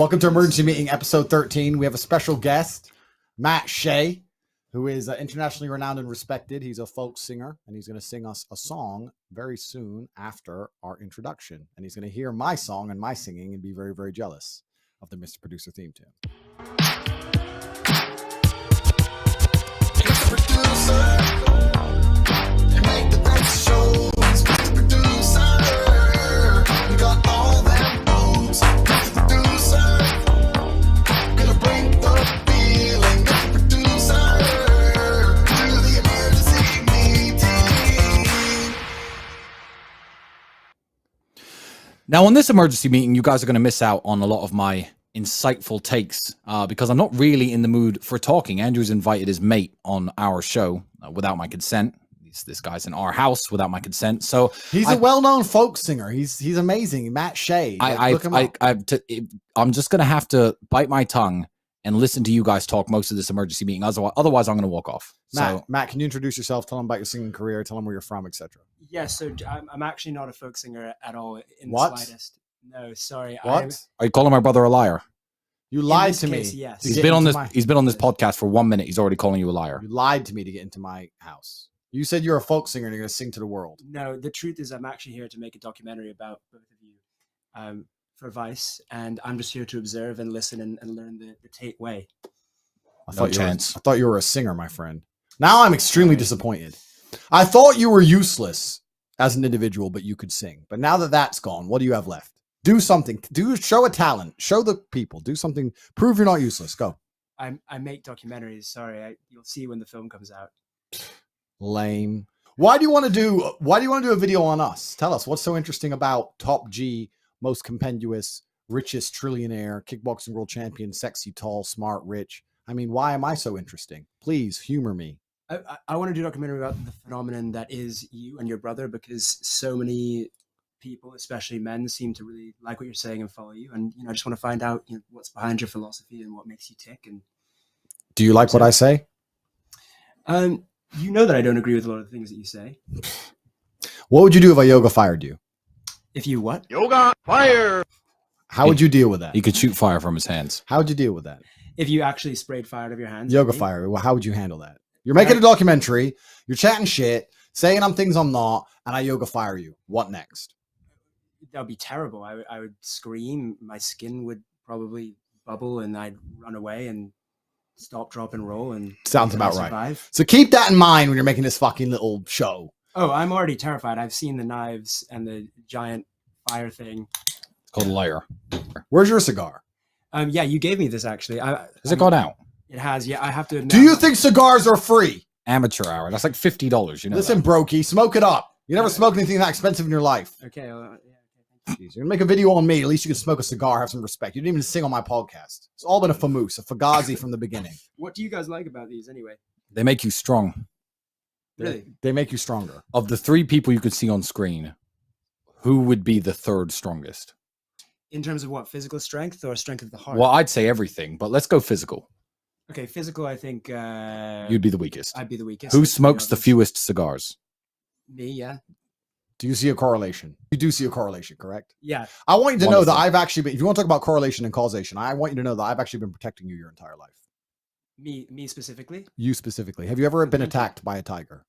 Welcome to Emergency Meeting, episode 13. We have a special guest, Matt Shea, who is internationally renowned and respected. He's a folk singer, and he's going to sing us a song very soon after our introduction. And he's going to hear my song and my singing and be very, very jealous of the Mr. Producer theme tune. Mr. Producer, you make the best shows. Mr. Producer, you got all them bones. Mr. Producer, gonna bring the feeling. Mr. Producer, to the emergency meeting. Now, on this emergency meeting, you guys are going to miss out on a lot of my insightful takes because I'm not really in the mood for talking. Andrew's invited his mate on our show without my consent. This guy's in our house without my consent. So he's a well-known folk singer. He's amazing. Matt Shea. I'm just going to have to bite my tongue and listen to you guys talk most of this emergency meeting. Otherwise, I'm going to walk off. Matt, can you introduce yourself? Tell them about your singing career. Tell them where you're from, etc. Yeah, so I'm actually not a folk singer at all in the slightest. No, sorry. What? Are you calling my brother a liar? You lied to case, me. yes. He's been on this podcast for 1 minute. He's already calling you a liar. You lied to me to get into my house. You said you're a folk singer and you're going to sing to the world. No, the truth is I'm actually here to make a documentary about both of you for Vice, and I'm just here to observe and listen and learn the Tate way. I thought you were a singer, my friend. Now I'm extremely disappointed. I thought you were useless as an individual, but you could sing. But now that that's gone, what do you have left? Do something. Show a talent. Show the people. Do something. Prove you're not useless. Go. I make documentaries. Sorry, you'll see when the film comes out. Lame. Why do you want to do a video on us? Tell us what's so interesting about Top G, most compendious, richest trillionaire, kickboxing world champion, sexy, tall, smart, rich. I mean, why am I so interesting? Please humor me. I want to do a documentary about the phenomenon that is you and your brother, because so many people, especially men, seem to really like what you're saying and follow you. And I just want to find out what's behind your philosophy and what makes you tick. And do you like what I say? You know that I don't agree with a lot of the things that you say. What would you do if I yoga fired you? If you what? Yoga fire. How would you deal with that? He could shoot fire from his hands. How would you deal with that? If you actually sprayed fire out of your hands. Yoga fire. Well, how would you handle that? You're making a documentary. You're chatting shit, saying I'm things I'm not, and I yoga fire you. What next? That would be terrible. I would scream. My skin would probably bubble, and I'd run away and stop, drop, and roll. And sounds about right. So keep that in mind when you're making this fucking little show. Oh, I'm already terrified. I've seen the knives and the giant fire thing. It's called a liar. Where's your cigar? Yeah, you gave me this actually. Has it gone out? It has. Yeah, I have to admit. Do you think cigars are free? Amateur hour. That's like $50. You know. Listen, brokie, smoke it up. You never smoked anything that expensive in your life. Okay. Yeah. Jeez, you're gonna make a video on me. At least you can smoke a cigar, have some respect. You didn't even sing on my podcast. It's all been a famous, a fugazi from the beginning. What do you guys like about these anyway? They make you strong. Really? They make you stronger. Of the three people you could see on screen, who would be the third strongest? In terms of what, physical strength or strength of the heart? Well, I'd say everything, but let's go physical. Okay, physical, I think... You'd be the weakest. I'd be the weakest. Who smokes the fewest cigars? Me, yeah. Do you see a correlation? You do see a correlation, correct? Yeah. I want you to know that I've actually been... If you want to talk about correlation and causation, I want you to know that I've actually been protecting you your entire life. Me specifically? You specifically. Have you ever been attacked by a tiger?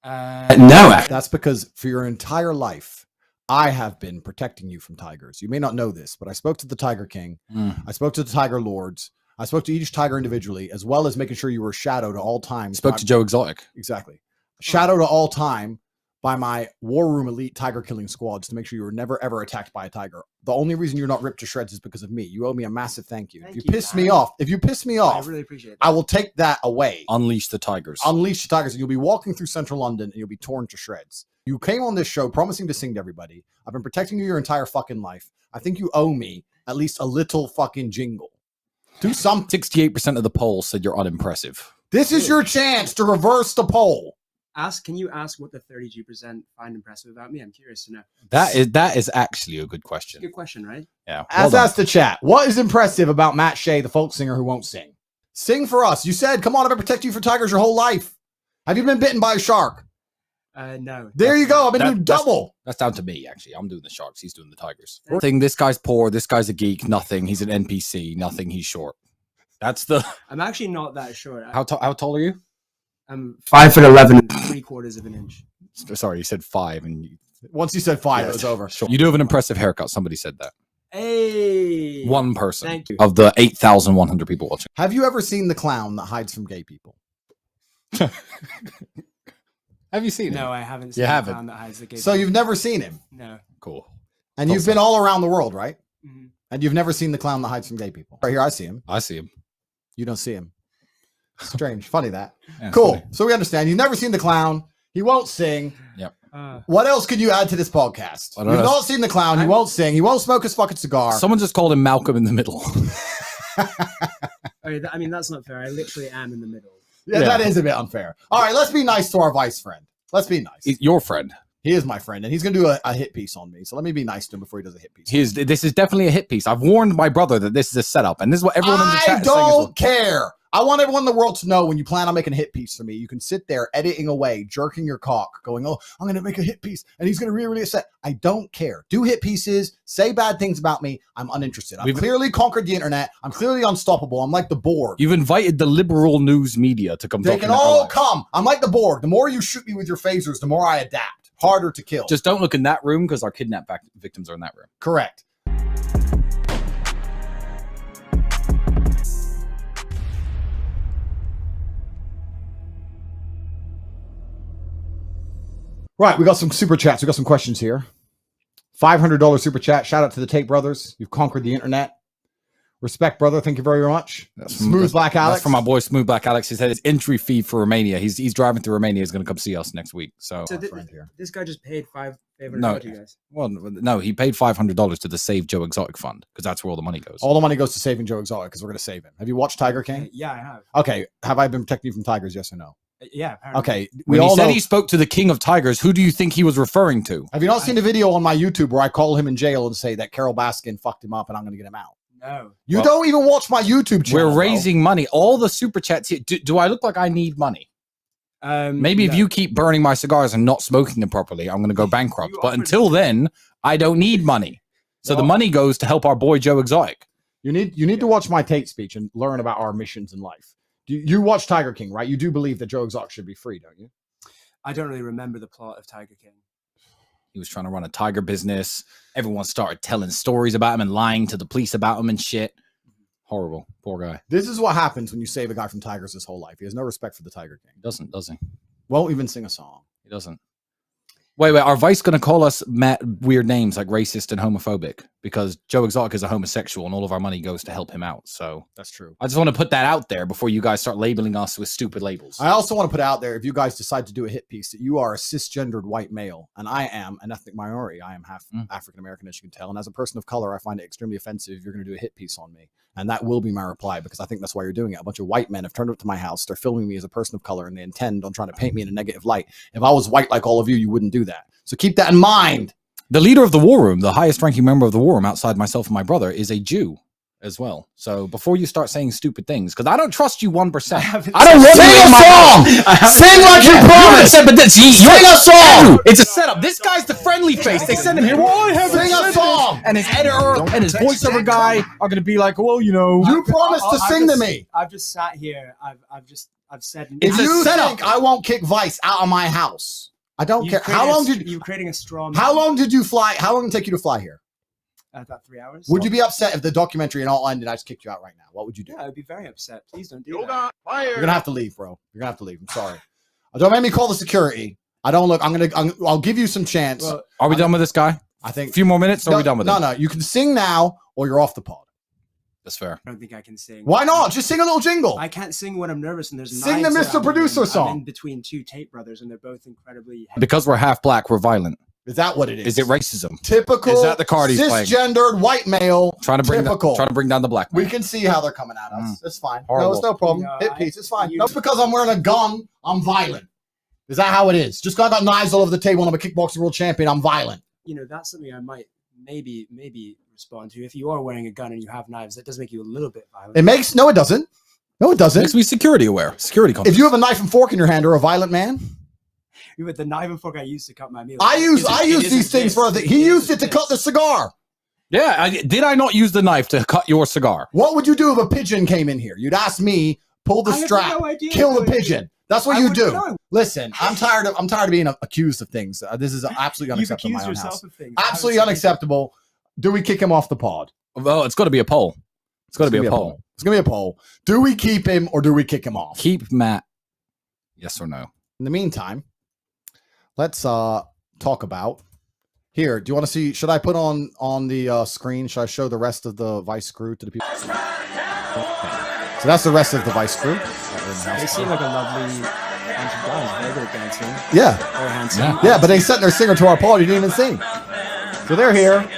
No. That's because for your entire life, I have been protecting you from tigers. You may not know this, but I spoke to the Tiger King. I spoke to the Tiger Lords. I spoke to each tiger individually, as well as making sure you were shadowed at all times. Spoke to Joe Exotic. Exactly. Shadowed at all time by my War Room Elite Tiger Killing Squads to make sure you were never, ever attacked by a tiger. The only reason you're not ripped to shreds is because of me. You owe me a massive thank you. If you piss me off, I really appreciate it. I will take that away. Unleash the tigers. Unleash the tigers. And you'll be walking through central London and you'll be torn to shreds. You came on this show promising to sing to everybody. I've been protecting you your entire fucking life. I think you owe me at least a little fucking jingle. Do something. 68% of the poll said you're unimpressive. This is your chance to reverse the poll. Can you ask what the 32% find impressive about me? I'm curious to know. That is actually a good question. Good question, right? Yeah. As asked the chat, what is impressive about Matt Shea, the folk singer who won't sing? Sing for us. You said, come on, I've been protecting you from tigers your whole life. Have you been bitten by a shark? No. There you go. I've been doing double. That's down to me, actually. I'm doing the sharks. He's doing the tigers. Thing. This guy's poor. This guy's a geek. Nothing. He's an NPC. Nothing. He's short. That's the. I'm actually not that short. How tall are you? I'm 5'11" and 3/4 of an inch. Sorry, you said 5, and Once you said 5, it was over. Sure. You do have an impressive haircut. Somebody said that. Hey, One person. Thank you. Of the 8,100 people watching. Have you ever seen the clown that hides from gay people? Have you seen No, it? I haven't seen You the haven't? clown that hides the gay So people. you've never seen him, No. Cool. and you've been all around the world, right? Mhm. And you've never seen the clown that hides from gay people. Right here, I see him. I see him. You don't see him. Strange. Funny that. Yeah, Cool. funny. So we understand. You've never seen the clown. He won't sing. What else could you add to this podcast? I You've don't know. not seen the clown. He won't sing. He won't smoke his fucking cigar. Someone just called him Malcolm in the Middle. Okay, I mean, that's not fair. I literally am in the middle. Yeah, Yeah. that is a bit unfair. All right, let's be nice to our vice friend. Let's be nice. He's your friend. He is my friend, and he's going to do a hit piece on me. So let me be nice to him before he does a hit piece. This is definitely a hit piece. I've warned my brother that this is a setup, and this is what everyone in the chat I is saying as well. don't care. I want everyone in the world to know when you plan on making a hit piece for me, you can sit there editing away, jerking your cock, going, oh, I'm going to make a hit piece, and he's going to really upset. I don't care. Do hit pieces. Say bad things about me. I'm uninterested. I've clearly conquered the internet. I'm clearly unstoppable. I'm like the Borg. You've invited the liberal news media to come. They can all come. I'm like the Borg. The more you shoot me with your phasers, the more I adapt. Harder to kill. Just don't look in that room because our kidnap victims are in that room. Correct. Right, we got some super chats. We got some questions here. $500 super chat. Shout out to the Tate brothers. You've conquered the internet. Respect, brother. Thank you very much. Smooth Black Alex. That's from my boy Smooth Black Alex. He said his entry fee for Romania. He's driving through Romania. He's going to come see us next week. So this guy just paid $500 no, to you guys. well, no, he paid $500 to the Save Joe Exotic Fund because that's where all the money goes. All the money goes to saving Joe Exotic because we're going to save him. Have you watched Tiger King? Yeah, I have. Okay. Have I been protecting you from tigers? Yes or no? Yeah. Apparently. Okay. When he said he spoke to the King of Tigers, who do you think he was referring to? Have you not seen the video on my YouTube where I call him in jail and say that Carol Baskin fucked him up and I'm going to get him out? No. You don't even watch my YouTube channel. We're raising money. All the super chats here. Do I look like I need money? Maybe if you keep burning my cigars and not smoking them properly, I'm going to go bankrupt. But until then, I don't need money. So the money goes to help our boy Joe Exotic. You need to watch my Tate speech and learn about our missions in life. You watch Tiger King, right? You do believe that Joe Exotic should be free, don't you? I don't really remember the plot of Tiger King. He was trying to run a tiger business. Everyone started telling stories about him and lying to the police about him and shit. Horrible. Poor guy. This is what happens when you save a guy from tigers his whole life. He has no respect for the Tiger King. He doesn't, does he? Won't even sing a song. He doesn't. Wait, are Vice going to call us weird names like racist and homophobic? Because Joe Exotic is a homosexual and all of our money goes to help him out. So that's true. I just want to put that out there before you guys start labeling us with stupid labels. I also want to put out there, if you guys decide to do a hit piece, that you are a cisgendered white male, and I am an ethnic minority. I am half African-American, as you can tell. And as a person of color, I find it extremely offensive if you're going to do a hit piece on me. And that will be my reply, because I think that's why you're doing it. A bunch of white men have turned up to my house. They're filming me as a person of color, and they intend on trying to paint me in a negative light. If I was white like all of you, you wouldn't do that. So keep that in mind. The leader of the war room, the highest ranking member of the war room outside myself and my brother, is a Jew as well. So before you start saying stupid things, because I don't trust you 1%. I don't want Sing a song! Sing like you promised! Sing a song! It's a setup. This guy's the friendly face. They send him here. Well, I haven't Sing a said song! this. And his editor and his voiceover guy are going to be like, well, you know. You promised to sing to me. I've just sat here. I've said. If you think I won't kick Vice out of my house, I don't care. How long did you creating a straw? How long did you fly? How long did it take you to fly here? About 3 hours. Would you be upset if the documentary and all ended? I just kicked you out right now. What would you do? Yeah, I'd be very upset. Please don't do that. You're gonna have to leave, bro. You're gonna have to leave. I'm sorry. Don't make me call the security. I don't look. I'll give you some chance. Well, are we done with this guy? I think a few more minutes. Or are we done with it? No. You can sing now, or you're off the pod. That's fair. I don't think I can sing. Why not? Just sing a little jingle. I can't sing when I'm nervous, and there's sing the Mr. Producer song. I'm in between two Tate brothers, and they're both incredibly. Because we're half black, we're violent. Is that what it is? Is it racism? Typical. Is that the card he's cisgendered white male? Trying to bring down the black man. We can see how they're coming at us. It's fine. Horrible. No, it's no problem. Hit piece. It's fine. Not because I'm wearing a gun, I'm violent. Is that how it is? Just because I got knives all over the table and I'm a kickboxing world champion, I'm violent. You know, that's something I might maybe respond to. If you are wearing a gun and you have knives, that does make you a little bit violent. It makes no, it doesn't. No, it doesn't. It makes me security aware. Security conscious. If you have a knife and fork in your hand, or a violent man. With the knife and fork I used to cut my meal. I use these things for other things. He used it to cut the cigar. Yeah, did I not use the knife to cut your cigar? What would you do if a pigeon came in here? You'd ask me, pull the strap, kill the pigeon. That's what you do. Know. Listen, I'm tired of being accused of things. This is absolutely unacceptable. You've accused yourself of things. Absolutely unacceptable. Do we kick him off the pod? Well, it's got to be a poll. It's got to be a poll. It's going to be a poll. Do we keep him or do we kick him off? Keep Matt. Yes or no? In the meantime, let's talk about here. Do you want to see? Should I put on the screen? Should I show the rest of the Vice crew to the people? Okay. So that's the rest of the Vice crew. They seem like a lovely bunch of guys. Very good at dancing. Yeah. Very handsome. Yeah, but they sent their singer to our pod. You didn't even sing. So they're here.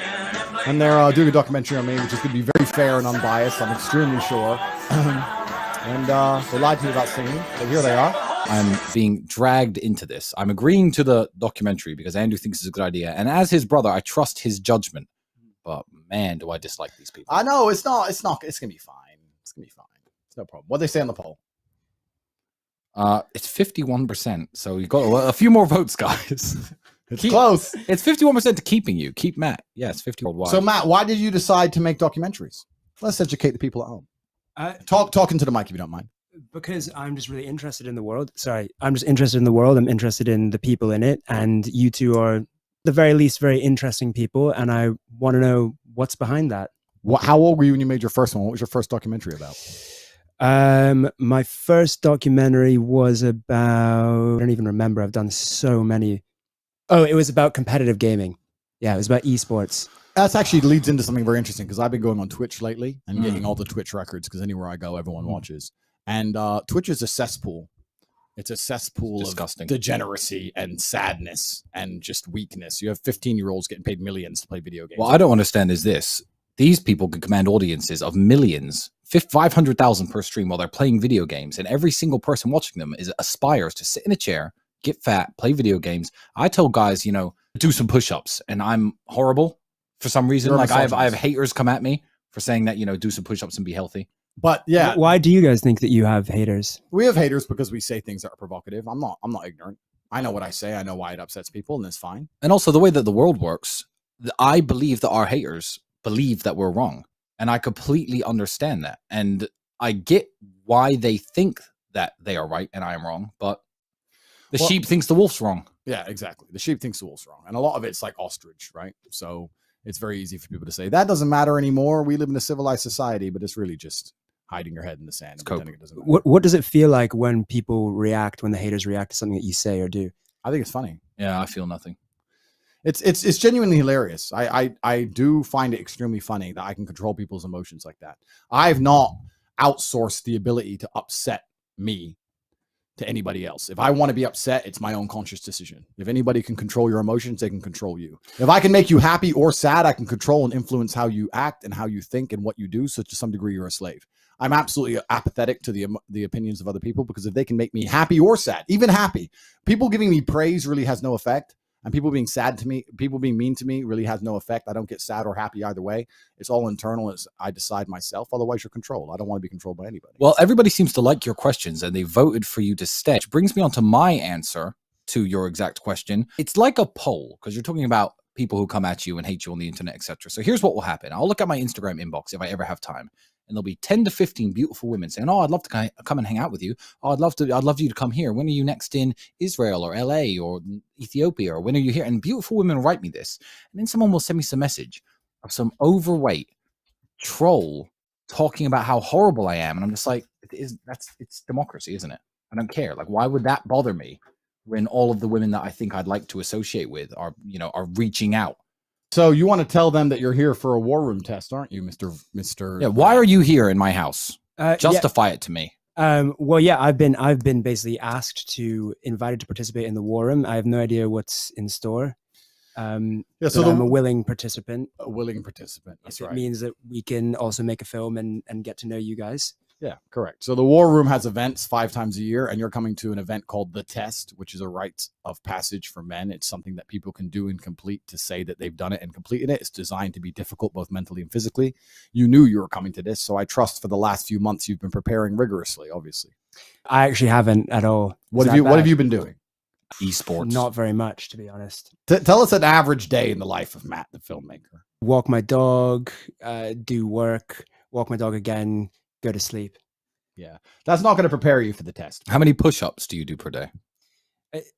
And they're doing a documentary on me, which is going to be very fair and unbiased, I'm extremely sure. And they lied to me about singing, but here they are. I'm being dragged into this. I'm agreeing to the documentary because Andrew thinks it's a good idea. And as his brother, I trust his judgment. But man, do I dislike these people. I know, it's going to be fine. It's going to be fine. It's no problem. What do they say on the poll? It's 51%. So you got a few more votes, guys. It's close. It's 51% to keeping you. Keep Matt. Yes, 50 worldwide. So Matt, why did you decide to make documentaries? Let's educate the people at home. Talking to the mic if you don't mind. Because I'm just really interested in the world. Sorry, I'm just interested in the world. I'm interested in the people in it, and you two are, at the very least, very interesting people. And I want to know what's behind that. How old were you when you made your first one? What was your first documentary about? My first documentary was about, I don't even remember. I've done so many. Oh, it was about competitive gaming. Yeah, it was about esports. That actually leads into something very interesting because I've been going on Twitch lately and getting all the Twitch records because anywhere I go, everyone watches. And Twitch is a cesspool. It's a cesspool of degeneracy and sadness and just weakness. You have 15-year-olds getting paid millions to play video games. What I don't understand is this. These people can command audiences of millions, 500,000 per stream while they're playing video games. And every single person watching them aspires to sit in a chair, get fat, play video games. I tell guys, do some push-ups, and I'm horrible for some reason. Like I have haters come at me for saying that, do some push-ups and be healthy. But yeah, why do you guys think that you have haters? We have haters because we say things that are provocative. I'm not ignorant. I know what I say. I know why it upsets people, and it's fine. And also the way that the world works, I believe that our haters believe that we're wrong, and I completely understand that, and I get why they think that they are right and I am wrong, but the sheep thinks the wolf's wrong. Yeah, exactly. The sheep thinks the wolf's wrong. And a lot of it's like ostrich, right? So it's very easy for people to say, that doesn't matter anymore. We live in a civilized society, but it's really just hiding your head in the sand. And pretending it doesn't matter. What does it feel like when people react, when the haters react to something that you say or do? I think it's funny. Yeah, I feel nothing. It's genuinely hilarious. I do find it extremely funny that I can control people's emotions like that. I've not outsourced the ability to upset me to anybody else. If I want to be upset, it's my own conscious decision. If anybody can control your emotions, they can control you. If I can make you happy or sad, I can control and influence how you act and how you think and what you do. So to some degree, you're a slave. I'm absolutely apathetic to the opinions of other people because if they can make me happy or sad, even happy, people giving me praise really has no effect. And people being sad to me, people being mean to me really has no effect. I don't get sad or happy either way. It's all internal as I decide myself. Otherwise, you're controlled. I don't want to be controlled by anybody. Well, everybody seems to like your questions and they voted for you to stay. Which brings me on to my answer to your exact question. It's like a poll because you're talking about people who come at you and hate you on the internet, etc. So here's what will happen. I'll look at my Instagram inbox if I ever have time. And there'll be 10 to 15 beautiful women saying, oh, I'd love to come and hang out with you. Oh, I'd love you to come here. When are you next in Israel or LA or Ethiopia? Or when are you here? And beautiful women write me this. And then someone will send me some message of some overweight troll talking about how horrible I am. And I'm just like, it's democracy, isn't it? I don't care. Like, why would that bother me when all of the women that I think I'd like to associate with are reaching out? So you want to tell them that you're here for a war room test, aren't you, Mr. Yeah. Why are you here in my house? Justify it to me. Well, yeah, I've been basically invited to participate in the war room. I have no idea what's in store. So I'm a willing participant. A willing participant. That's right. It means that we can also make a film and get to know you guys. Yeah, correct. So the War Room has events 5 times a year, and you're coming to an event called The Test, which is a rite of passage for men. It's something that people can do and complete to say that they've done it and completed it. It's designed to be difficult, both mentally and physically. You knew you were coming to this, so I trust for the last few months you've been preparing rigorously, obviously. I actually haven't at all. What have you been doing? esports? Not very much, to be honest. Tell us an average day in the life of Matt, the filmmaker. Walk my dog, do work, walk my dog again, go to sleep. Yeah, that's not going to prepare you for the test. How many push-ups do you do per day?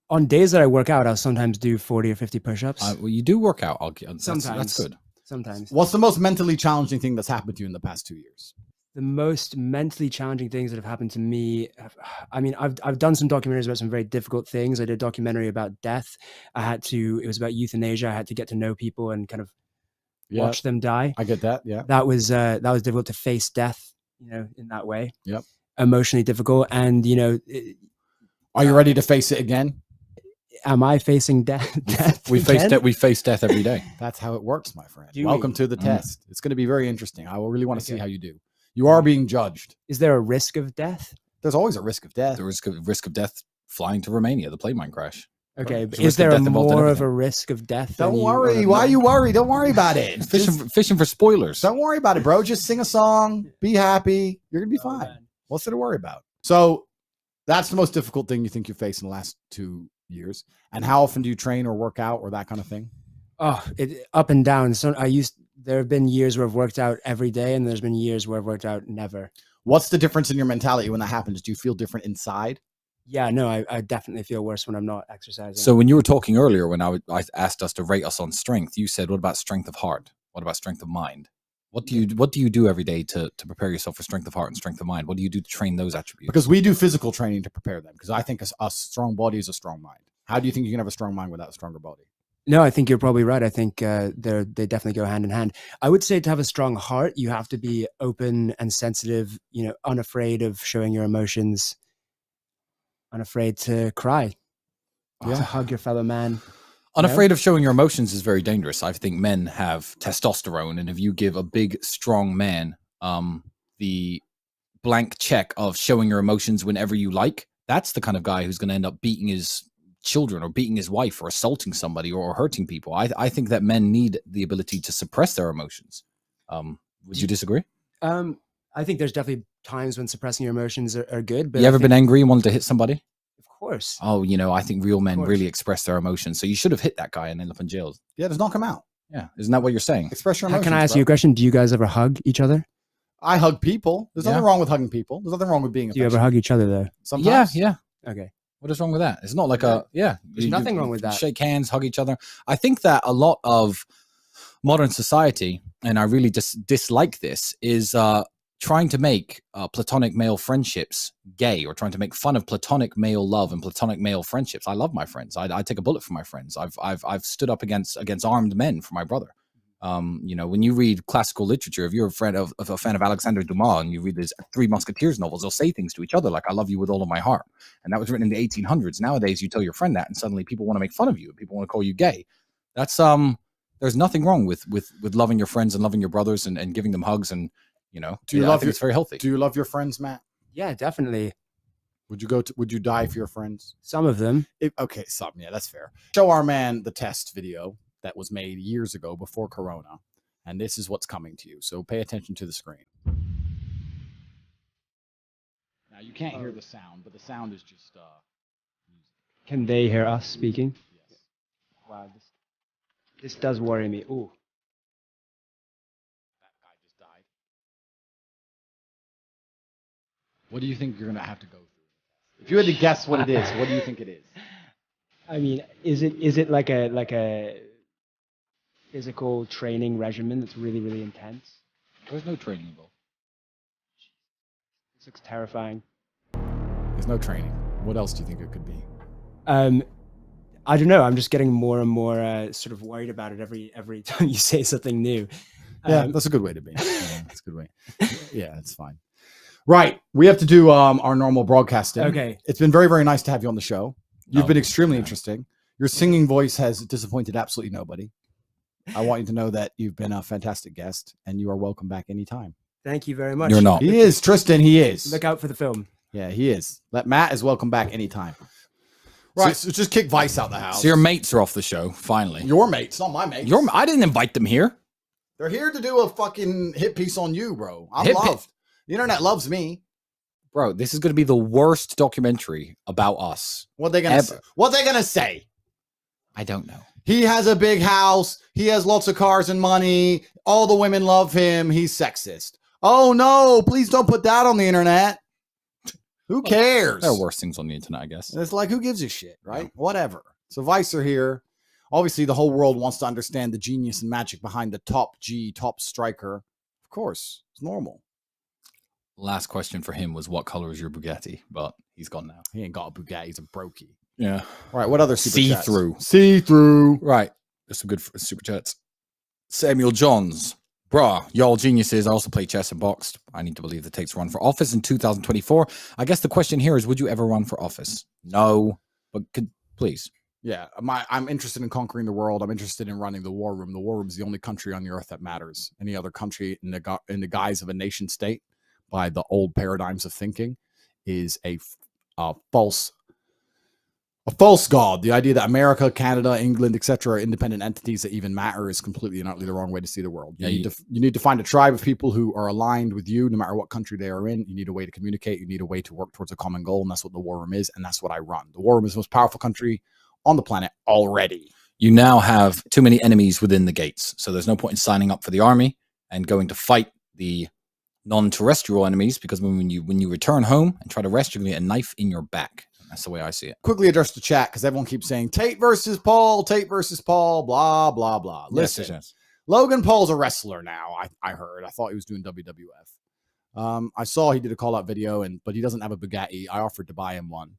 On days that I work out, I'll sometimes do 40 or 50 push-ups. Well, you do work out. Sometimes. That's good. Sometimes. What's the most mentally challenging thing that's happened to you in the past 2 years? The most mentally challenging things that have happened to me, I mean, I've done some documentaries about some very difficult things. I did a documentary about death. It was about euthanasia. I had to get to know people and kind of watch them die. I get that. Yeah. That was difficult to face death, in that way. Yep. Emotionally difficult. And, Are you ready to face it again? am I facing death? We face death every day. That's how it works, my friend. Do Welcome we? to the test. It's going to be very interesting. I will really want to see how you do. You are being judged. Is there a risk of death? There's always a risk of death. The risk of death flying to Romania, the plane mine crash. Okay, There's but a is risk of there death involved in more of everything. a risk of death? Don't than worry. you Why are you worried? Don't worry about it. Fishing for spoilers. Don't worry about it, bro. Just sing a song. Be happy. You're going to be fine. man. What's there to worry about? So that's the most difficult thing you think you faced in the last 2 years. And how often do you train or work out or that kind of thing? Oh, up and down. So there have been years where I've worked out every day, and there's been years where I've worked out never. What's the difference in your mentality when that happens? Do you feel different inside? Yeah, no, I definitely feel worse when I'm not exercising. So when you were talking earlier, when I asked us to rate us on strength, you said, "What about strength of heart? What about strength of mind? What do you do every day to prepare yourself for strength of heart and strength of mind? What do you do to train those attributes?" Because we do physical training to prepare them. Because I think a strong body is a strong mind. How do you think you can have a strong mind without a stronger body? No, I think you're probably right. I think they definitely go hand in hand. I would say to have a strong heart, you have to be open and sensitive, unafraid of showing your emotions, unafraid to cry, to hug your fellow man. Unafraid of showing your emotions is very dangerous. I think men have testosterone, and if you give a big, strong man the blank check of showing your emotions whenever you like, that's the kind of guy who's going to end up beating his children or beating his wife or assaulting somebody or hurting people. I think that men need the ability to suppress their emotions. Would you disagree? I think there's definitely times when suppressing your emotions are good. But You ever been angry and wanted to hit somebody? Of course. Oh, I think real men course. really express their emotions. So you should have hit that guy and end up in jail. Yeah, just knock them out. Yeah. Isn't that what you're saying? Express your How emotions. can I ask bro. you a question? Do you guys ever hug each other? I hug people. There's nothing Yeah. wrong with hugging people. There's nothing wrong with being Do you ever affectionate. hug each other though? Sometimes. Yeah. Okay. What is wrong with that? It's not like There's nothing wrong with that. Shake hands, hug each other. I think that a lot of modern society, and I really dislike this, is trying to make platonic male friendships gay, or trying to make fun of platonic male love and platonic male friendships. I love my friends. I take a bullet for my friends. I've stood up against armed men for my brother. When you read classical literature, if you're a fan of Alexander Dumas and you read his Three Musketeers novels, they'll say things to each other like, "I love you with all of my heart." And that was written in the 1800s. Nowadays, you tell your friend that and suddenly people want to make fun of you. People want to call you gay. That's there's nothing wrong with loving your friends and loving your brothers and giving them hugs. And, Do you I love think it's very healthy. Do you love your friends, Matt? Yeah, definitely. Would you die for your friends? Some of them. Okay, some. Yeah, that's fair. Show our man the test video that was made years ago before Corona. And this is what's coming to you. So pay attention to the screen. Now you can't hear the sound, but the sound is just Can they hear us speaking? yes. Wow, this does worry me. Ooh. That guy just died. What do you think you're gonna have to go through? If you had to guess what it is, what do you think it is? I mean, is it like a physical training regimen that's really, really intense? There's no training involved. This looks terrifying. There's no training. What else do you think it could be? I don't know. I'm just getting more and more sort of worried about it every time you say something new. Yeah, that's a good way to be. Yeah, that's a good way. Yeah, it's fine. Right. We have to do our normal broadcasting. Okay. It's been very, very nice to have you on the show. You've Oh, been extremely yeah. interesting. Your singing voice has disappointed absolutely nobody. I want you to know that you've been a fantastic guest and you are welcome back anytime. Thank you very much. You're not. He is, Tristan, he is. Look out for the film. Yeah, he is. Matt is welcome back anytime. Right, so just kick Vice out the house. So your mates are off the show, finally. Your mates, not my mates. I didn't invite them here. They're here to do a fucking hit piece on you, bro. I'm Hit loved. The internet loves me. bro, this is going to be the worst documentary about us. What they gonna say? Ever. What they gonna say? I don't know. He has a big house. He has lots of cars and money. All the women love him. He's sexist. Oh no! Please don't put that on the internet. Who cares? There are worse things on the internet, I guess. It's like, who gives a shit, right? Yeah. Whatever. So Vice are here. Obviously, the whole world wants to understand the genius and magic behind the top striker. Of course, it's normal. Last question for him was, what color is your Bugatti? But he's gone now. He ain't got a Bugatti. He's a brokie. Yeah. All right. What other super chats? See-through. See-through. Right. There's some good super chats. Samuel Johns. Bruh, y'all geniuses. I also play chess and boxed. I need to believe that Tate's run for office in 2024. I guess the question here is, would you ever run for office? No. But please. Yeah. I'm interested in conquering the world. I'm interested in running the war room. The war room is the only country on the earth that matters. Any other country in the guise of a nation state by the old paradigms of thinking is a false god. The idea that America, Canada, England, etc. are independent entities that even matter is completely and utterly the wrong way to see the world. You need to find a tribe of people who are aligned with you, no matter what country they are in. You need a way to communicate. You need a way to work towards a common goal, and that's what the war room is, and that's what I run. The war room is the most powerful country on the planet already. You now have too many enemies within the gates, so there's no point in signing up for the army and going to fight the non-terrestrial enemies, because when you return home and try to rest, you're going to get a knife in your back. That's the way I see it. Quickly address the chat, because everyone keeps saying Tate versus Paul, blah, blah, blah. Listen, Yes. Logan Paul's a wrestler now, I heard. I thought he was doing WWF. I saw he did a call-out video, but he doesn't have a Bugatti. I offered to buy him one.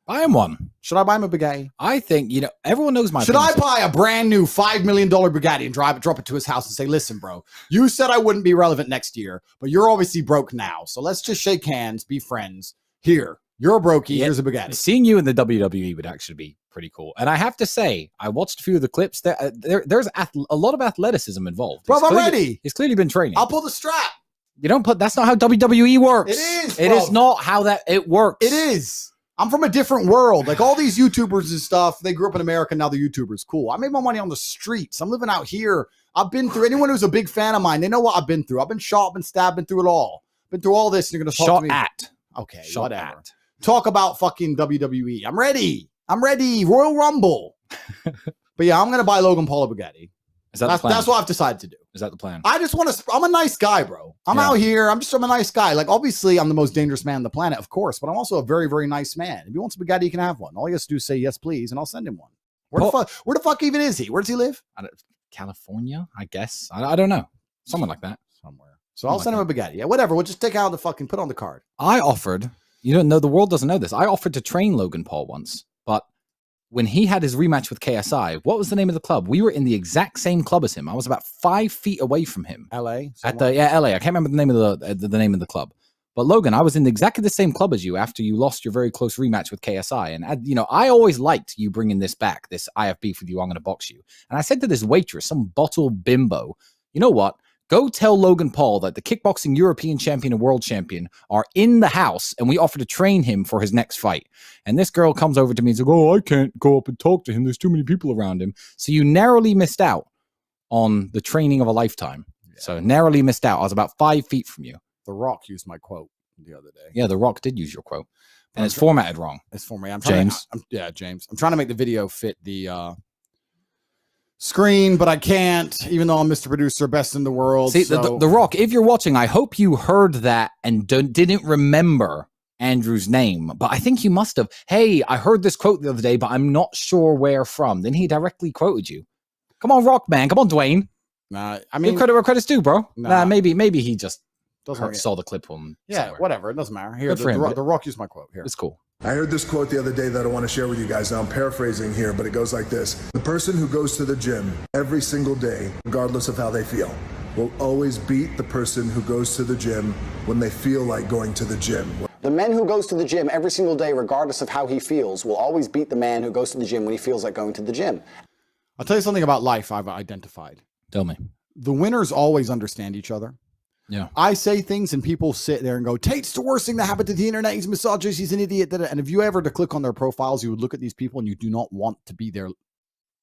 Buy him one. Should I buy him a Bugatti? I think, everyone knows my Should I opinion. buy a brand new $5 million Bugatti and drop it to his house and say, listen, bro, you said I wouldn't be relevant next year, but you're obviously broke now. So let's just shake hands, be friends. Here, you're a brokey. Yeah. Here's a Bugatti. Seeing you in the WWE would actually be pretty cool. And I have to say, I watched a few of the clips. There's a lot of athleticism involved. Bro, I'm ready. He's clearly been training. I'll pull the strap. You don't put. That's not how WWE works. It is, It bro. is not how it works. It is. I'm from a different world. Like all these YouTubers and stuff, they grew up in America. Now they're YouTubers. Cool. I made my money on the streets. I'm living out here. I've been through, anyone who's a big fan of mine, they know what I've been through. I've been shot, been stabbed, been through it all. Been through all this. And you're going to talk Shot to me. at. Okay, Shot whatever. at. Talk about fucking WWE. I'm ready. Royal Rumble. But yeah, I'm going to buy Logan Paul a Bugatti. Is that the plan? That's what I've decided to do. Is that the plan? I just want to, I'm a nice guy, bro. I'm out here. I'm a nice guy. Like, obviously, I'm the most dangerous man on the planet, of course, but I'm also a very, very nice man. If he wants a Bugatti, he can have one. All he has to do is say yes, please, and I'll send him one. Where the fuck even is he? Where does he live? California, I guess. I don't know. Somewhere like that. Somewhere. So I'll send him a Bugatti. Yeah, whatever. We'll just take out the fucking, put on the card. I offered, the world doesn't know this. I offered to train Logan Paul once, but when he had his rematch with KSI, what was the name of the club? We were in the exact same club as him. I was about 5 feet away from him. LA? LA. I can't remember the name of the name of the club. But Logan, I was in exactly the same club as you after you lost your very close rematch with KSI. And, I always liked you bringing this back, this I have beef with you, I'm going to box you. And I said to this waitress, some bottle bimbo, you know what? Go tell Logan Paul that the kickboxing European champion and world champion are in the house, and we offer to train him for his next fight. And this girl comes over to me and says, I can't go up and talk to him. There's too many people around him. So you narrowly missed out on the training of a lifetime. Yeah. So narrowly missed out. I was about 5 feet from you. The Rock used my quote the other day. Yeah, The Rock did use your quote. And it's formatted wrong. It's formatted. James. James. I'm trying to make the video fit the screen, but I can't, even though I'm Mr. Producer, best in the world. See, the Rock, if you're watching, I hope you heard that and didn't remember Andrew's name, but I think you must have. Hey, I heard this quote the other day, but I'm not sure where from. Then he directly quoted you. Come on, Rock, man. Come on, Dwayne. Nah, I mean, give credit where credit's due, bro. Nah, maybe he just saw the clip on. Yeah, somewhere. whatever. It doesn't matter. Here, the Rock used my quote. Here. It's cool. I heard this quote the other day that I want to share with you guys. Now I'm paraphrasing here, but it goes like this. The person who goes to the gym every single day, regardless of how they feel, will always beat the person who goes to the gym when they feel like going to the gym. The man who goes to the gym every single day, regardless of how he feels, will always beat the man who goes to the gym when he feels like going to the gym. I'll tell you something about life I've identified. Tell me. The winners always understand each other. Yeah. I say things and people sit there and go, Tate's the worst thing that happened to the internet. He's a misogynist. He's an idiot. And if you ever to click on their profiles, you would look at these people and you do not want to be there.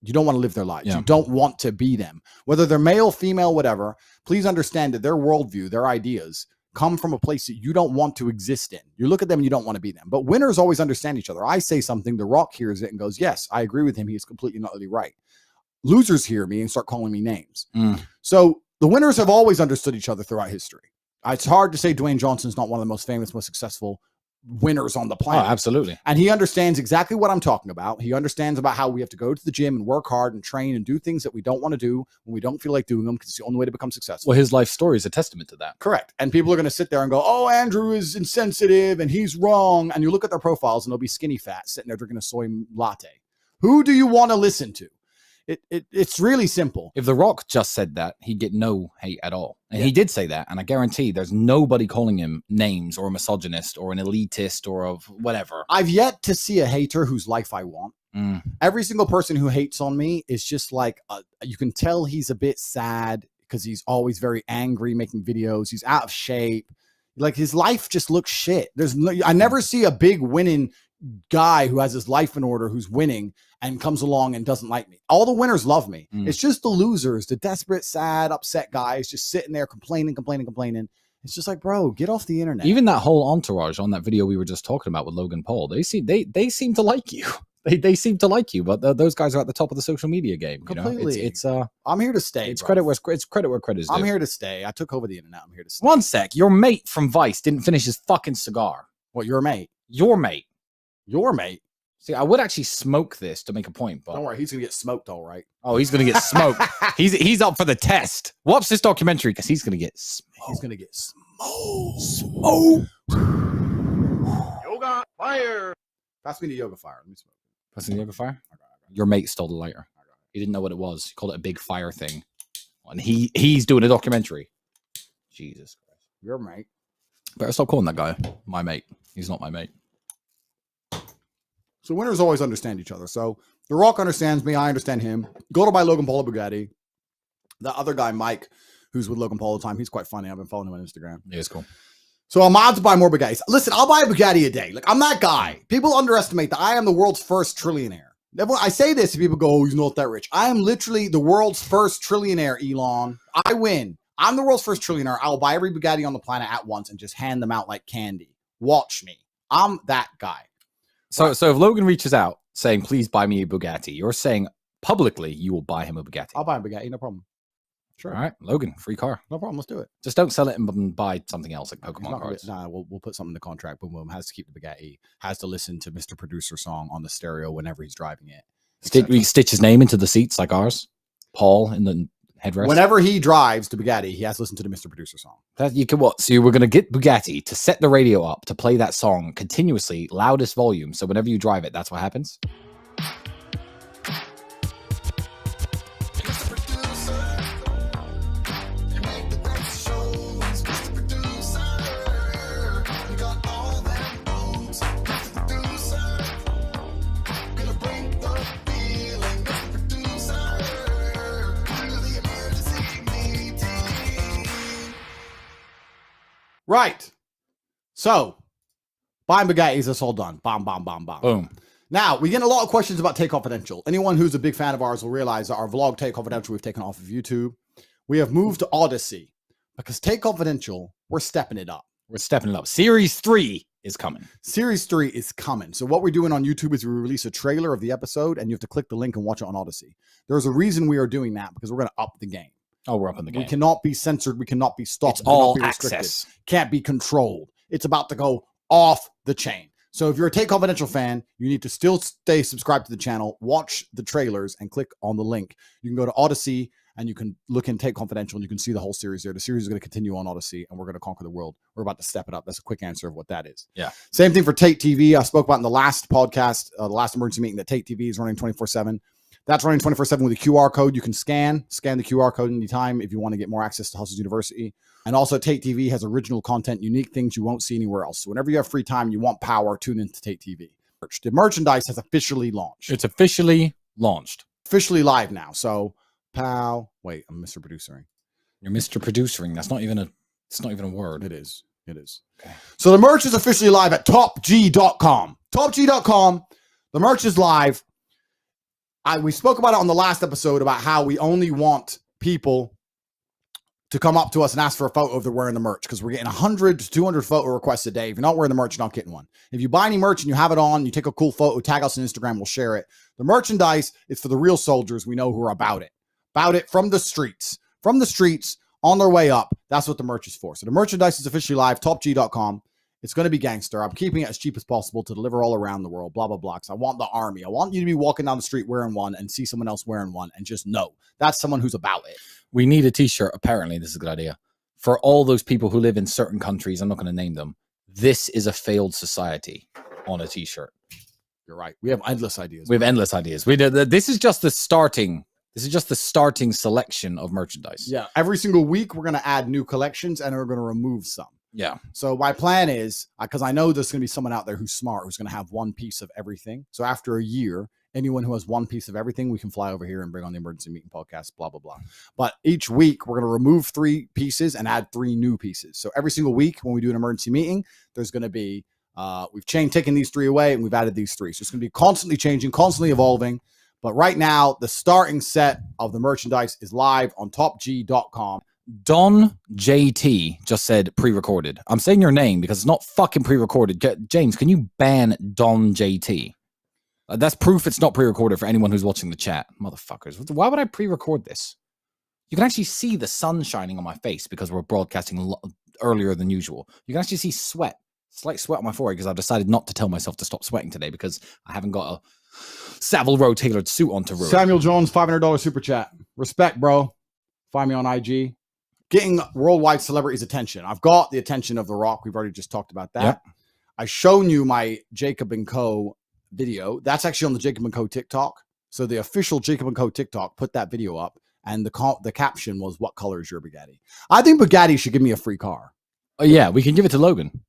You don't want to live their lives. Yeah. You don't want to be them. Whether they're male, female, whatever, please understand that their worldview, their ideas come from a place that you don't want to exist in. You look at them and you don't want to be them. But winners always understand each other. I say something, The Rock hears it and goes, yes, I agree with him. He is completely not really right. Losers hear me and start calling me names. So the winners have always understood each other throughout history. It's hard to say Dwayne Johnson's not one of the most famous, most successful winners on the planet. Oh, absolutely. And he understands exactly what I'm talking about. He understands about how we have to go to the gym and work hard and train and do things that we don't want to do when we don't feel like doing them, because it's the only way to become successful. Well, his life story is a testament to that. Correct. And people are going to sit there and go, oh, Andrew is insensitive and he's wrong. And you look at their profiles and they'll be skinny fat sitting there drinking a soy latte. Who do you want to listen to? It's really simple. If The Rock just said that, he'd get no hate at all. And he did say that. And I guarantee there's nobody calling him names or a misogynist or an elitist or of whatever. I've yet to see a hater whose life I want. Every single person who hates on me is just like, you can tell he's a bit sad because he's always very angry making videos. He's out of shape. Like his life just looks shit. I never see a big winning guy who has his life in order, who's winning and comes along and doesn't like me. All the winners love me. It's just the losers, the desperate, sad, upset guys just sitting there complaining. It's just like, bro, get off the internet. Even that whole entourage on that video we were just talking about with Logan Paul, they seem to like you. They seem to like you, but those guys are at the top of the social media game. Completely. It's I'm here to stay. It's bro. credit where credit is due. I'm here to stay. I took over the internet. I'm here to stay. One sec. Your mate from Vice didn't finish his fucking cigar. What, your mate? Your mate. Your mate? See, I would actually smoke this to make a point, but don't worry, he's gonna get smoked, all right. Oh, he's gonna get smoked. he's up for the test. Watch this documentary because he's gonna get smoked. He's gonna get smoked. Yoga fire. Pass me the yoga fire. Let me smoke. Pass the yoga fire. Your mate stole the lighter. He didn't know what it was. He called it a big fire thing, and he's doing a documentary. Jesus Christ, your mate. Better stop calling that guy my mate. He's not my mate. So winners always understand each other. So The Rock understands me. I understand him. Go to buy Logan Paul a Bugatti. The other guy, Mike, who's with Logan Paul all the time, he's quite funny. I've been following him on Instagram. Yeah, it's cool. So I'm on to buy more Bugattis. Listen, I'll buy a Bugatti a day. Like, I'm that guy. People underestimate that I am the world's first trillionaire. I say this, and people go, oh, he's not that rich. I am literally the world's first trillionaire, Elon. I win. I'm the world's first trillionaire. I will buy every Bugatti on the planet at once and just hand them out like candy. Watch me. I'm that guy. So if Logan reaches out saying, please buy me a Bugatti, you're saying publicly you will buy him a Bugatti. I'll buy a Bugatti, no problem. Sure. All right, Logan, free car. No problem. Let's do it. Just don't sell it and buy something else like Pokemon cards. Nah, we'll put something in the contract. Boom, boom. Has to keep the Bugatti. Has to listen to Mr. Producer song on the stereo whenever he's driving it. We stitch his name into the seats like ours. Paul in the headrest. Whenever he drives to Bugatti, he has to listen to the Mr. Producer song. That you can what? So we're gonna get Bugatti to set the radio up to play that song continuously, loudest volume. So whenever you drive it, that's what happens. Right. So, buying Bugattis, that's all done. Bomb, bomb, bomb, bomb. Boom. Now, we get a lot of questions about Tate Confidential. Anyone who's a big fan of ours will realize that our vlog Tate Confidential we've taken off of YouTube. We have moved to Odyssey because Tate Confidential, we're stepping it up. We're stepping it up. Series 3 is coming. Series 3 is coming. So what we're doing on YouTube is we release a trailer of the episode and you have to click the link and watch it on Odyssey. There's a reason we are doing that because we're going to up the game. Oh, we're up in the game. We cannot be censored. We cannot be stopped. It's all access. Can't be controlled. It's about to go off the chain. So if you're a Tate Confidential fan, you need to still stay subscribed to the channel, watch the trailers, and click on the link. You can go to Odyssey, and you can look in Tate Confidential, and you can see the whole series there. The series is going to continue on Odyssey, and we're going to conquer the world. We're about to step it up. That's a quick answer of what that is. Yeah. Same thing for Tate TV. I spoke about in the last podcast, the last emergency meeting, that Tate TV is running 24/7. That's running 24/7 with a QR code. You can scan the QR code anytime if you want to get more access to Hustles University. And also Tate TV has original content, unique things you won't see anywhere else. So whenever you have free time, you want power, tune into Tate TV. The merchandise has officially launched. It's officially launched. Officially live now. So, pal, wait, I'm Mr. Producering. You're Mr. Producering. It's not even a word. It is. Okay. So the merch is officially live at topg.com. Topg.com. The merch is live. We spoke about it on the last episode about how we only want people to come up to us and ask for a photo if they're wearing the merch, because we're getting 100 to 200 photo requests a day. If you're not wearing the merch, you're not getting one. If you buy any merch and you have it on, you take a cool photo, tag us on Instagram, we'll share it. The merchandise is for the real soldiers we know who are about it from the streets, on their way up. That's what the merch is for. So the merchandise is officially live, topg.com. It's going to be gangster. I'm keeping it as cheap as possible to deliver all around the world, blah, blah, blah. Because I want the army. I want you to be walking down the street wearing one and see someone else wearing one and just know that's someone who's about it. We need a t-shirt. Apparently, this is a good idea. For all those people who live in certain countries, I'm not going to name them. This is a failed society on a t-shirt. You're right. We have endless ideas. This is just the starting. This is just the starting selection of merchandise. Yeah. Every single week, we're going to add new collections and we're going to remove some. Yeah. So my plan is, because I know there's going to be someone out there who's smart, who's going to have one piece of everything. So after a year, anyone who has one piece of everything, we can fly over here and bring on the Emergency Meeting Podcast, blah, blah, blah. But each week, we're going to remove 3 pieces and add 3 new pieces. So every single week when we do an emergency meeting, there's going to be, we've taken these 3 away and we've added these 3. So it's going to be constantly changing, constantly evolving. But right now, the starting set of the merchandise is live on topg.com. Don JT just said pre-recorded. I'm saying your name because it's not fucking pre-recorded. James, can you ban Don JT? That's proof it's not pre-recorded for anyone who's watching the chat. Motherfuckers. Why would I pre-record this? You can actually see the sun shining on my face because we're broadcasting earlier than usual. You can actually see slight sweat on my forehead because I've decided not to tell myself to stop sweating today because I haven't got a Savile Row tailored suit on to ruin. Samuel Jones, $500 super chat. Respect, bro. Find me on IG. Getting worldwide celebrities' attention. I've got the attention of The Rock. We've already just talked about that. Yep. I've shown you my Jacob & Co. video. That's actually on the Jacob & Co. TikTok. So the official Jacob & Co. TikTok put that video up, and the caption was, "What color is your Bugatti?" I think Bugatti should give me a free car. Oh, yeah, we can give it to Logan.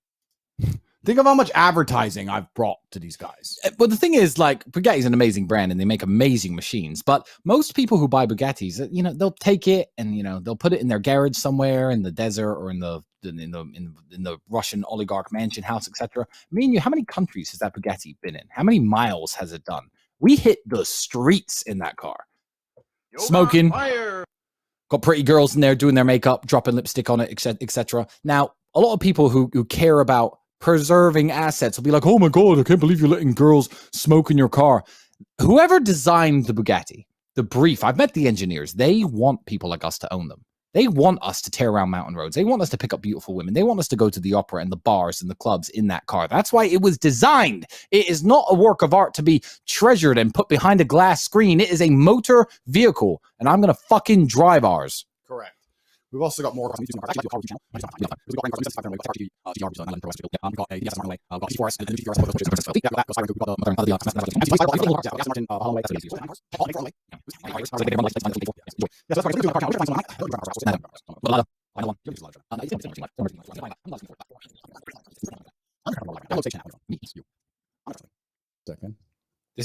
Think of how much advertising I've brought to these guys. But the thing is, like, Bugatti's an amazing brand and they make amazing machines. But most people who buy Bugattis, you know, they'll take it and, you know, they'll put it in their garage somewhere in the desert or in the Russian oligarch mansion house, etc. Me and you, how many countries has that Bugatti been in? How many miles has it done? We hit the streets in that car. Smoking. Got pretty girls in there doing their makeup, dropping lipstick on it, etc. Now, a lot of people who care about preserving assets will be like, "Oh my God, I can't believe you're letting girls smoke in your car." Whoever designed the Bugatti, the brief, I've met the engineers. They want people like us to own them. They want us to tear around mountain roads. They want us to pick up beautiful women. They want us to go to the opera and the bars and the clubs in that car. That's why it was designed. It is not a work of art to be treasured and put behind a glass screen. It is a motor vehicle, and I'm going to fucking drive ours. Correct. We've also got more. This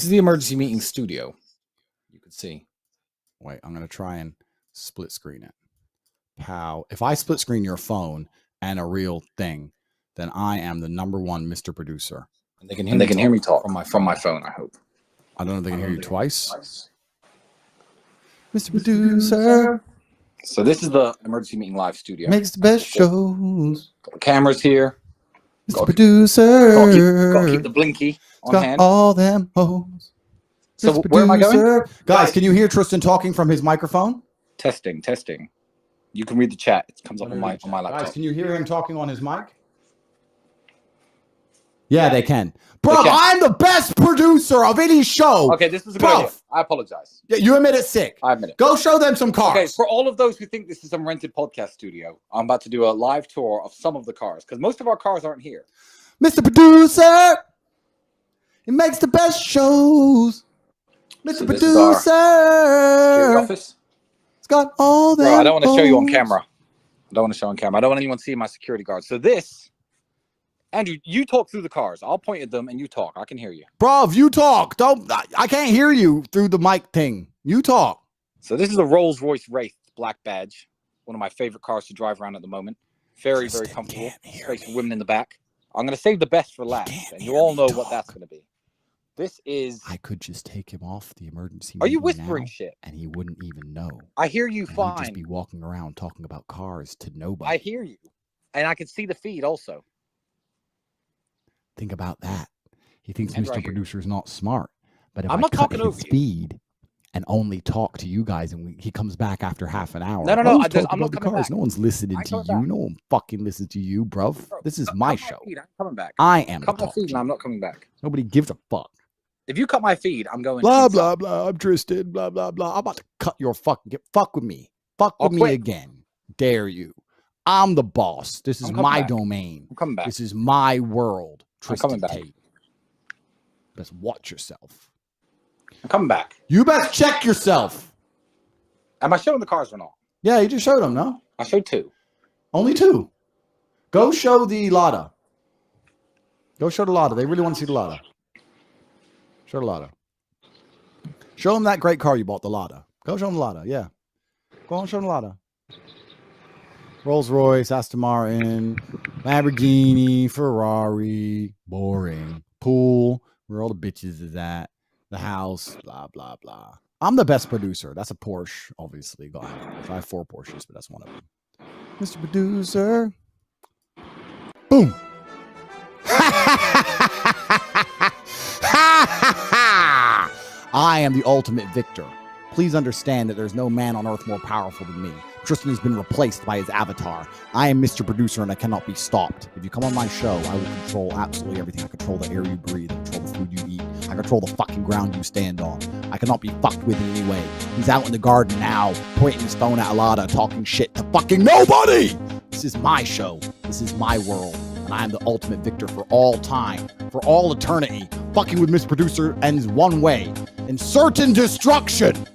is the emergency meeting studio. You can see. Wait, I'm going to try and split screen it. Pow. If I split screen your phone and a real thing, then I am the #1 Mr. Producer. And they can hear me talk from my phone, I hope. I don't know if they can hear you twice. Mr. Producer. So this is the emergency meeting live studio. Makes the best shows. Got the cameras here. Mr. Producer. Gotta keep the blinky on Got hand. all them hoes. So where am I going? Guys, can you hear Tristan talking from his microphone? Testing. You can read the chat. It comes up on my laptop. Guys, can you hear him talking on his mic? Yeah, they can. Bro, I'm the best producer of any show. Okay, this is a good idea. I apologize. Yeah, you admit it's sick. I admit it. Go show them some cars. Okay, for all of those who think this is some rented podcast studio, I'm about to do a live tour of some of the cars because most of our cars aren't here. Mr. Producer, it makes the best shows. Mr. So Producer, security office. it's got all that. Bro, I don't want to show you on camera. I don't want anyone seeing my security guards. So this, Andrew, you talk through the cars. I'll point at them and you talk. I can hear you. Bro, you talk. I can't hear you through the mic thing. You talk. So this is a Rolls-Royce Wraith black badge. One of my favorite cars to drive around at the moment. Very, very comfortable. Space for women in the back. I'm going to save the best for last. And you all know what that's going to be. This is. I could just take him off the emergency. Are you meeting whispering now, shit? and he wouldn't even know. I hear you And he'd fine. just be walking around talking about cars to nobody. I hear you. And I can see the feed also. Think about that. He thinks And Mr. right here. Producer's not smart. But if I'm I not cut talking his over you. feed and only talk to you guys, and he comes back after half an hour. No, I was talking I'm not about the coming cars. back. No one's listening I ain't to you. coming back. No one fucking listens to you, bruv. Bro, This is cut my my show. feed, I'm coming back. I am the Cut my talk feed and chief. I'm not coming back. Nobody gives a fuck. If you cut my feed, I'm going Blah, inside. blah, blah. I'm Tristan. Blah, blah, blah. I'm about to cut your fucking... Fuck with me. Fuck I'll with me quit. again. Dare you. I'm the boss. This is I'm coming my back. domain. I'm coming back. This is my world. I'm coming Tristan back. Tate. Best watch yourself. I'm coming back. You best check yourself. Am I showing the cars or not? Yeah, you just showed them, no? I showed 2. Only 2. Go show the Lada. Go show the Lada. They really want to see the Lada. Show the Lada. Show them that great car you bought, the Lada. Go show them the Lada, yeah. Go on, show them the Lada. Rolls Royce, Aston Martin, Lamborghini, Ferrari, boring. Pool, where all the bitches is at. The house, blah, blah, blah. I'm the best producer. That's a Porsche, obviously. I have 4 Porsches, but that's one of them. Mr. Producer. Boom. I am the ultimate victor. Please understand that there's no man on earth more powerful than me. Tristan has been replaced by his avatar. I am Mr. Producer and I cannot be stopped. If you come on my show, I will control absolutely everything. I control the air you breathe. I control the food you eat. I control the fucking ground you stand on. I cannot be fucked with in any way. He's out in the garden now, pointing his phone at Alada, talking shit to fucking nobody. This is my show. This is my world. And I am the ultimate victor for all time, for all eternity. Fucking with Mr. Producer ends one way, in certain destruction.